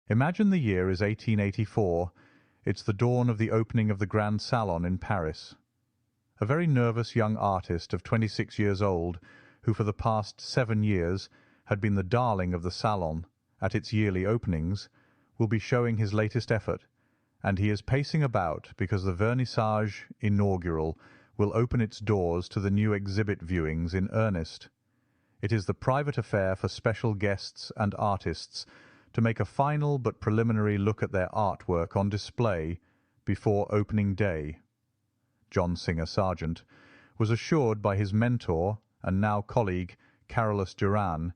Imagine the year is 1884. It's the dawn of the opening of the Grand Salon in Paris. A very nervous young artist of 26 years old, who for the past 7 years had been the darling of the Salon at its yearly openings, will be showing his latest effort, and he is pacing about because the vernissage inaugural will open its doors to the new exhibit viewings in earnest. It is the private affair for special guests and artists to make a final but preliminary look at their artwork on display before opening day. John Singer Sargent was assured by his mentor and now colleague Carolus Duran,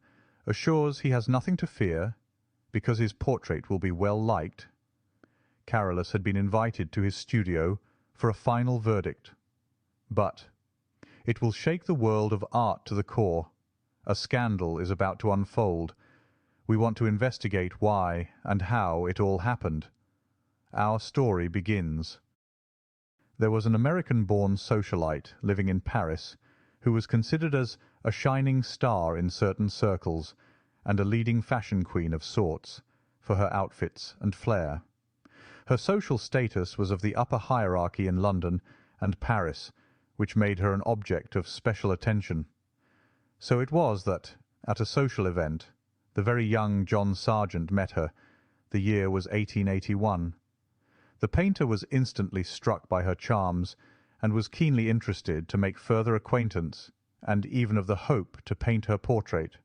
assures he has nothing to fear because his portrait will be well liked. Carolus had been invited to his studio for a final verdict. But it will shake the world of art to the core. A scandal is about to unfold. We want to investigate why and how it all happened. Our story begins. There was an American-born socialite living in Paris who was considered as a shining star in certain circles and a leading fashion queen of sorts for her outfits and flair. Her social status was of the upper hierarchy in London and Paris, which made her an object of special attention. So it was that, at a social event, the very young John Sargent met her. The year was 1881. The painter was instantly struck by her charms, and was keenly interested to make further acquaintance, and even of the hope to paint her portrait.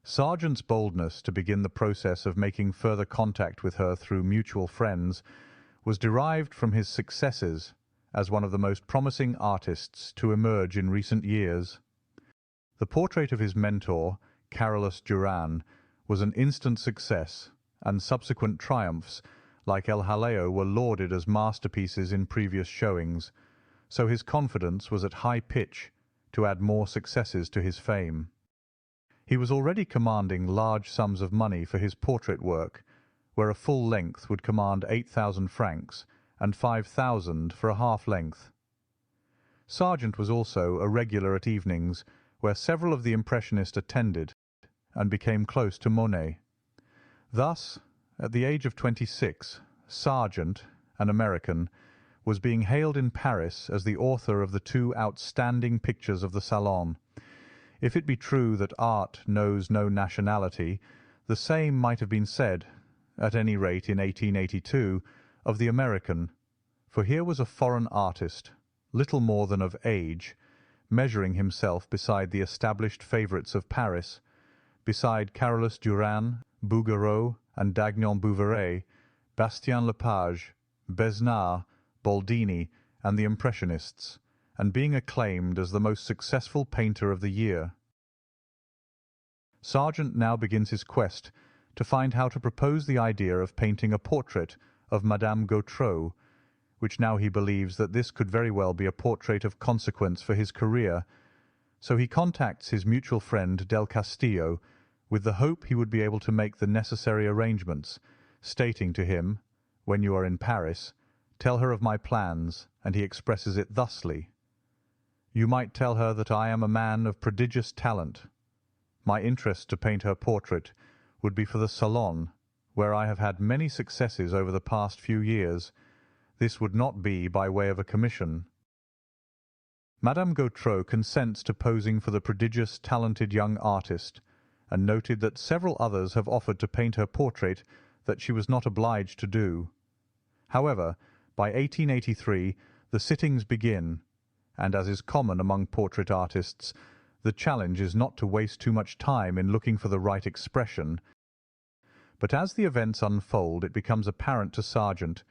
Sargent's boldness to begin the process of making further contact with her through mutual friends was derived from his successes as one of the most promising artists to emerge in recent years. The portrait of his mentor, Carolus Duran, was an instant success, and subsequent triumphs, like El Jaleo, were lauded as masterpieces in previous showings, so his confidence was at high pitch to add more successes to his fame. He was already commanding large sums of money for his portrait work, where a full length would command 8,000 francs and 5,000 for a half length. Sargent was also a regular at evenings, where several of the Impressionists attended and became close to Monet. Thus, at the age of 26, Sargent, an American, was being hailed in Paris as the author of the 2 outstanding pictures of the Salon. If it be true that art knows no nationality, the same might have been said, at any rate in 1882, of the American, for here was a foreign artist, little more than of age, measuring himself beside the established favourites of Paris, beside Carolus Duran, Bouguereau, and Dagnon Bouverie, Bastien Lepage, Besnard, Boldini, and the Impressionists, and being acclaimed as the most successful painter of the year. Sargent now begins his quest to find how to propose the idea of painting a portrait of Madame Gautreau, which now he believes that this could very well be a portrait of consequence for his career, so he contacts his mutual friend Del Castillo with the hope he would be able to make the necessary arrangements, stating to him, "When you are in Paris, tell her of my plans," and he expresses it thusly: "You might tell her that I am a man of prodigious talent. My interest to paint her portrait would be for the Salon, where I have had many successes over the past few years. This would not be by way of a commission." Madame Gautreau consents to posing for the prodigious talented young artist, and noted that several others have offered to paint her portrait that she was not obliged to do. However, by 1883 the sittings begin, and as is common among portrait artists, the challenge is not to waste too much time in looking for the right expression. But as the events unfold, it becomes apparent to Sargent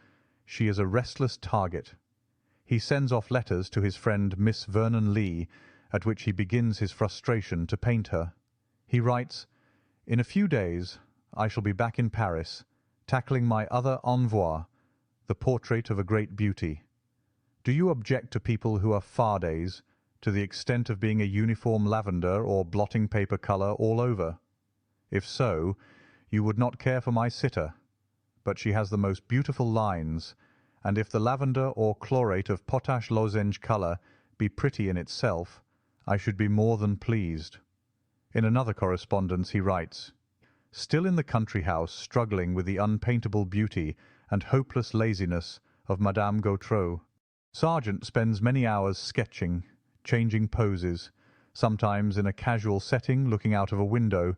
she is a restless target. He sends off letters to his friend Miss Vernon Lee, at which he begins his frustration to paint her. He writes, "In a few days I shall be back in Paris, tackling my other envoi, the portrait of a great beauty. Do you object to people who are fardays, to the extent of being a uniform lavender or blotting paper colour all over? If so, you would not care for my sitter, but she has the most beautiful lines, and if the lavender or chlorate of potash lozenge colour be pretty in itself, I should be more than pleased." In another correspondence he writes, still in the country house struggling with the unpaintable beauty and hopeless laziness of Madame Gautreau. Sargent spends many hours sketching, changing poses, sometimes in a casual setting looking out of a window,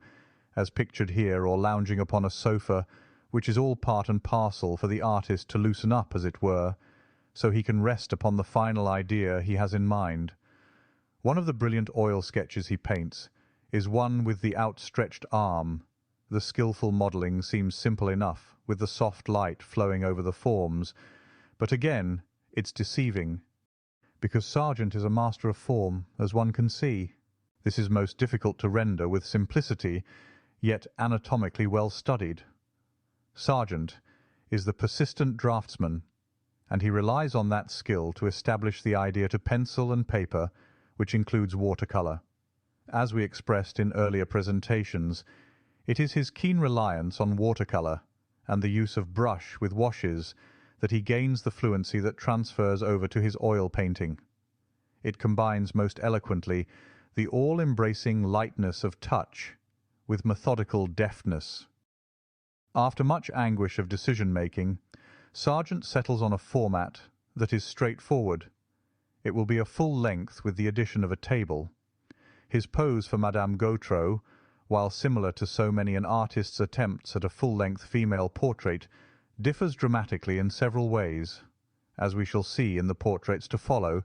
as pictured here, or lounging upon a sofa, which is all part and parcel for the artist to loosen up, as it were, so he can rest upon the final idea he has in mind. One of the brilliant oil sketches he paints is one with the outstretched arm. The skilful modelling seems simple enough, with the soft light flowing over the forms, but again it's deceiving, because Sargent is a master of form, as one can see. This is most difficult to render with simplicity, yet anatomically well studied. Sargent is the persistent draftsman, and he relies on that skill to establish the idea to pencil and paper, which includes watercolour. As we expressed in earlier presentations, it is his keen reliance on watercolour and the use of brush with washes that he gains the fluency that transfers over to his oil painting. It combines most eloquently the all-embracing lightness of touch with methodical deftness. After much anguish of decision-making, Sargent settles on a format that is straightforward. It will be a full length with the addition of a table. His pose for Madame Gautreau, while similar to so many an artist's attempts at a full-length female portrait, differs dramatically in several ways, as we shall see in the portraits to follow.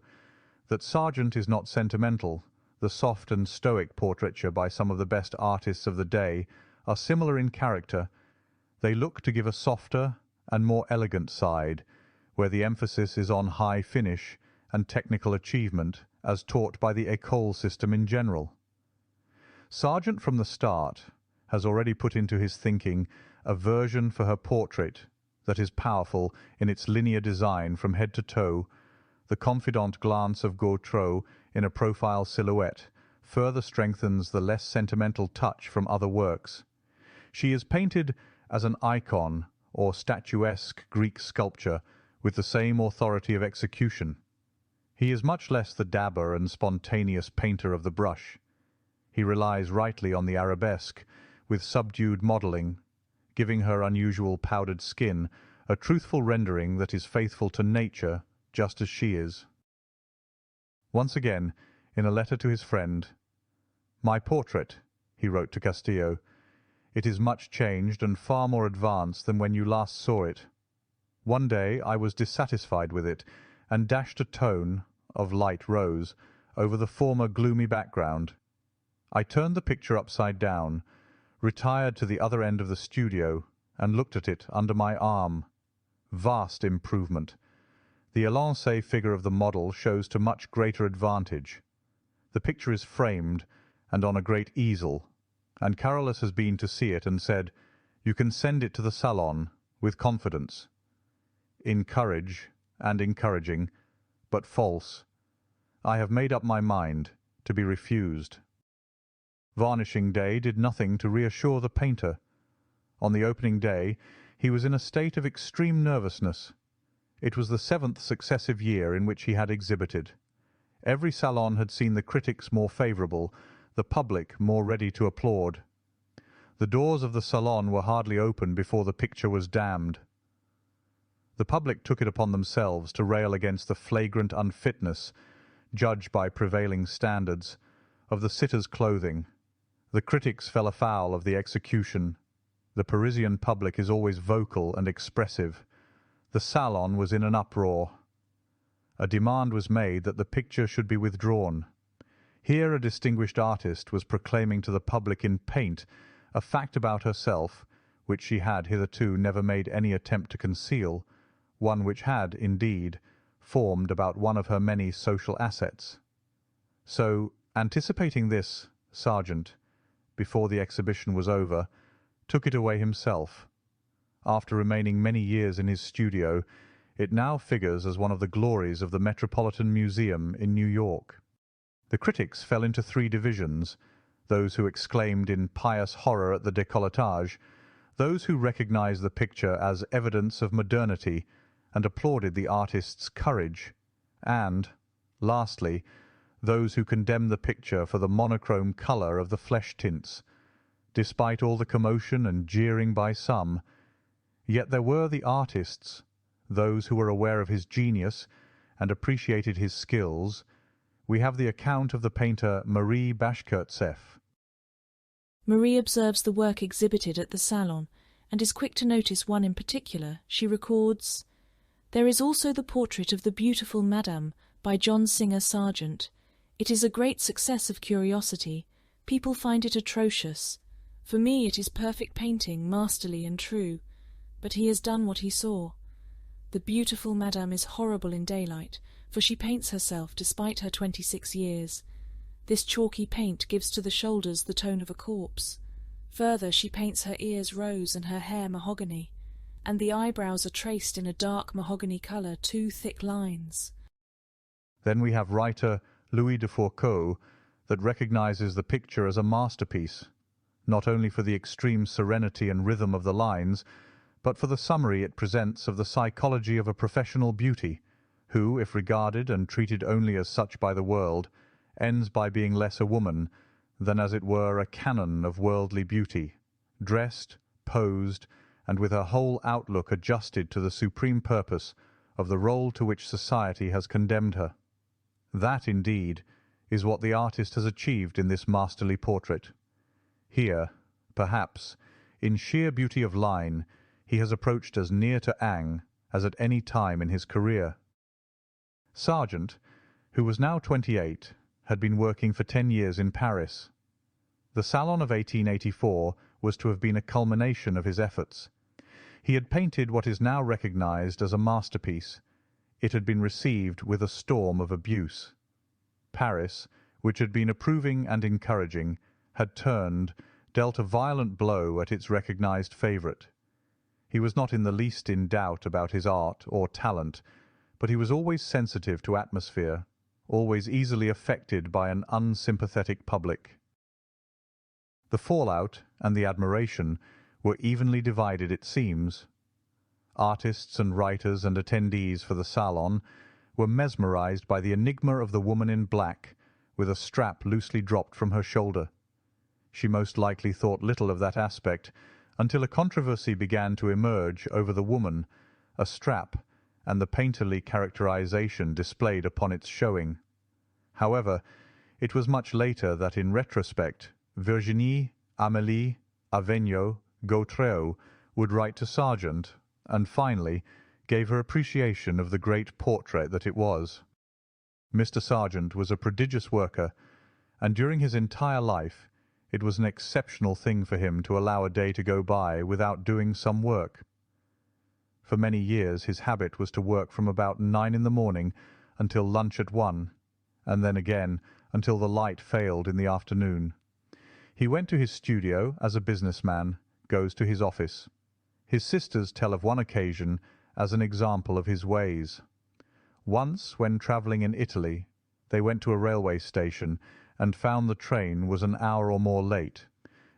That Sargent is not sentimental, the soft and stoic portraiture by some of the best artists of the day are similar in character. They look to give a softer and more elegant side, where the emphasis is on high finish and technical achievement, as taught by the école system in general. Sargent from the start has already put into his thinking a version for her portrait that is powerful in its linear design from head to toe. The confidant glance of Gautreau in a profile silhouette further strengthens the less sentimental touch from other works. She is painted as an icon or statuesque Greek sculpture with the same authority of execution. He is much less the dabber and spontaneous painter of the brush. He relies rightly on the arabesque, with subdued modelling, giving her unusual powdered skin a truthful rendering that is faithful to nature just as she is. Once again, in a letter to his friend, "My portrait," he wrote to Castillo, "it is much changed and far more advanced than when you last saw it. One day I was dissatisfied with it, and dashed a tone of light rose over the former gloomy background. I turned the picture upside down, retired to the other end of the studio, and looked at it under my arm. Vast improvement. The élancé figure of the model shows to much greater advantage. The picture is framed and on a great easel, and Carolus has been to see it and said, 'You can send it to the Salon with confidence.' Encouraging, but false. I have made up my mind to be refused." Varnishing day did nothing to reassure the painter. On the opening day he was in a state of extreme nervousness. It was the 7th successive year in which he had exhibited. Every salon had seen the critics more favourable, the public more ready to applaud. The doors of the Salon were hardly open before the picture was damned. The public took it upon themselves to rail against the flagrant unfitness, judged by prevailing standards, of the sitter's clothing. The critics fell afoul of the execution. The Parisian public is always vocal and expressive. The Salon was in an uproar. A demand was made that the picture should be withdrawn. Here a distinguished artist was proclaiming to the public in paint a fact about herself which she had hitherto never made any attempt to conceal, one which had, indeed, formed about one of her many social assets. So, anticipating this, Sargent, before the exhibition was over, took it away himself. After remaining many years in his studio, it now figures as one of the glories of the Metropolitan Museum in New York. The critics fell into 3 divisions: those who exclaimed in pious horror at the décolletage, those who recognized the picture as evidence of modernity and applauded the artist's courage, and, lastly, those who condemned the picture for the monochrome colour of the flesh tints, despite all the commotion and jeering by some. Yet there were the artists, those who were aware of his genius and appreciated his skills. We have the account of the painter Marie Bashkirtseff. Marie observes the work exhibited at the Salon and is quick to notice one in particular. She records, "There is also the portrait of the beautiful Madame by John Singer Sargent. It is a great success of curiosity. People find it atrocious. For me it is perfect painting, masterly and true. But he has done what he saw. The beautiful Madame is horrible in daylight, for she paints herself despite her 26 years. This chalky paint gives to the shoulders the tone of a corpse. Further, she paints her ears rose and her hair mahogany, and the eyebrows are traced in a dark mahogany colour, 2 thick lines." Then we have writer Louis de Fourcault that recognizes the picture as a masterpiece, not only for the extreme serenity and rhythm of the lines, but for the summary it presents of the psychology of a professional beauty, who, if regarded and treated only as such by the world, ends by being less a woman than as it were a canon of worldly beauty, dressed, posed, and with her whole outlook adjusted to the supreme purpose of the role to which society has condemned her. That, indeed, is what the artist has achieved in this masterly portrait. Here, perhaps, in sheer beauty of line, he has approached as near to Ingres as at any time in his career. Sargent, who was now 28, had been working for 10 years in Paris. The Salon of 1884 was to have been a culmination of his efforts. He had painted what is now recognized as a masterpiece. It had been received with a storm of abuse. Paris, which had been approving and encouraging, had turned, dealt a violent blow at its recognized favourite. He was not in the least in doubt about his art or talent, but he was always sensitive to atmosphere, always easily affected by an unsympathetic public. The fallout and the admiration were evenly divided, it seems. Artists and writers and attendees for the Salon were mesmerized by the enigma of the woman in black, with a strap loosely dropped from her shoulder. She most likely thought little of that aspect until a controversy began to emerge over the woman, a strap, and the painterly characterization displayed upon its showing. However, it was much later that, in retrospect, Virginie Amélie Avegno Gautreau would write to Sargent, and finally gave her appreciation of the great portrait that it was. Mr. Sargent was a prodigious worker, and during his entire life it was an exceptional thing for him to allow a day to go by without doing some work. For many years his habit was to work from about 9 in the morning until lunch at 1, and then again until the light failed in the afternoon. He went to his studio as a businessman goes to his office. His sisters tell of one occasion as an example of his ways. Once, when travelling in Italy, they went to a railway station and found the train was an hour or more late.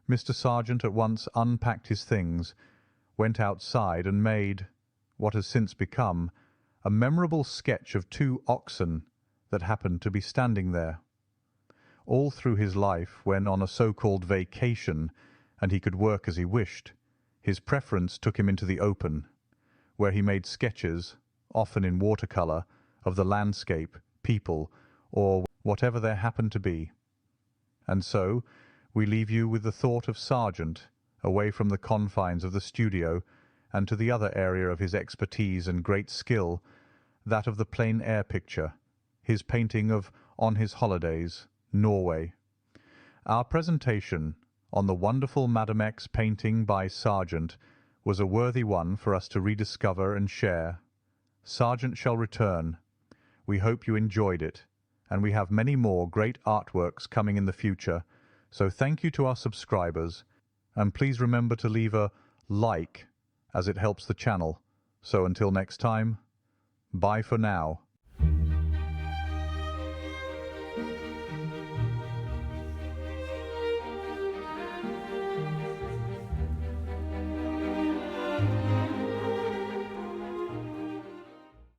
Mr. Sargent at once unpacked his things, went outside and made, what has since become, a memorable sketch of 2 oxen that happened to be standing there. All through his life, when on a so-called vacation and he could work as he wished, his preference took him into the open, where he made sketches, often in watercolour, of the landscape, people, or whatever there happened to be. And so we leave you with the thought of Sargent, away from the confines of the studio, and to the other area of his expertise and great skill, that of the plein air picture, his painting of On His Holidays, Norway. Our presentation on the wonderful Madame X painting by Sargent was a worthy one for us to rediscover and share. Sargent shall return. We hope you enjoyed it, and we have many more great artworks coming in the future, so thank you to our subscribers, and please remember to leave a like, as it helps the channel. So until next time, bye for now.